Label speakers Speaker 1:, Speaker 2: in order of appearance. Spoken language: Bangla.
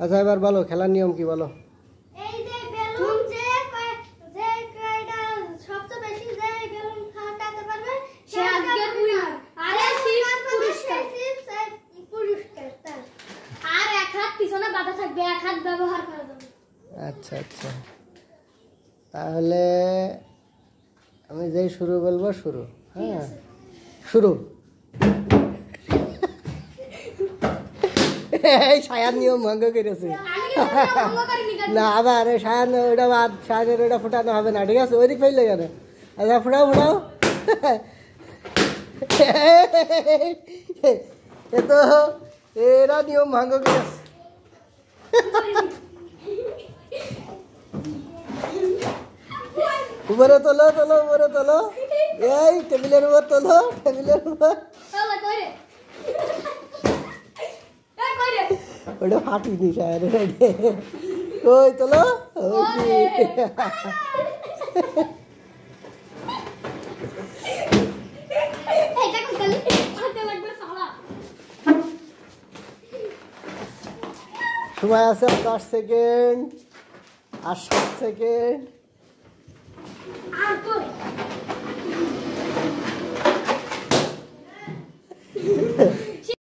Speaker 1: আচ্ছা এবার বলো খেলার নিয়ম কি বলো।
Speaker 2: এই যে বেলুন যে কয়টা সবচেয়ে বেশি যে বেলুন ফাটাতে পারবে সে আজকের উইনার। আরে পুরস্কার আর এক হাত পিছনে বাঁধা থাকবে, এক হাত ব্যবহার করা যাবে।
Speaker 1: আচ্ছা আচ্ছা তাহলে আমি যেই শুরু বলবো শুরু। হ্যাঁ শুরু। এই সায়ার নিয়ম ভঙ্গ করেছে না আবার সায়ান ওইটা বাদ, সায়ানের ওইটা ফুটানো হবে না, ঠিক আছে ওইদিক ফেললে কেন। আচ্ছা ফুটাও ফুটাও। এ তো এরা নিয়ম ভঙ্গ করেছে। উপরে তোলো তোলো উপরে তোলো, এই টেবিলের উপর তোলো, টেবিলের উপর। ওটা ফাটিনি সায়ান, ওই তোলো সময় আছে 10 সেকেন্ড আর 7 সেকেন্ড।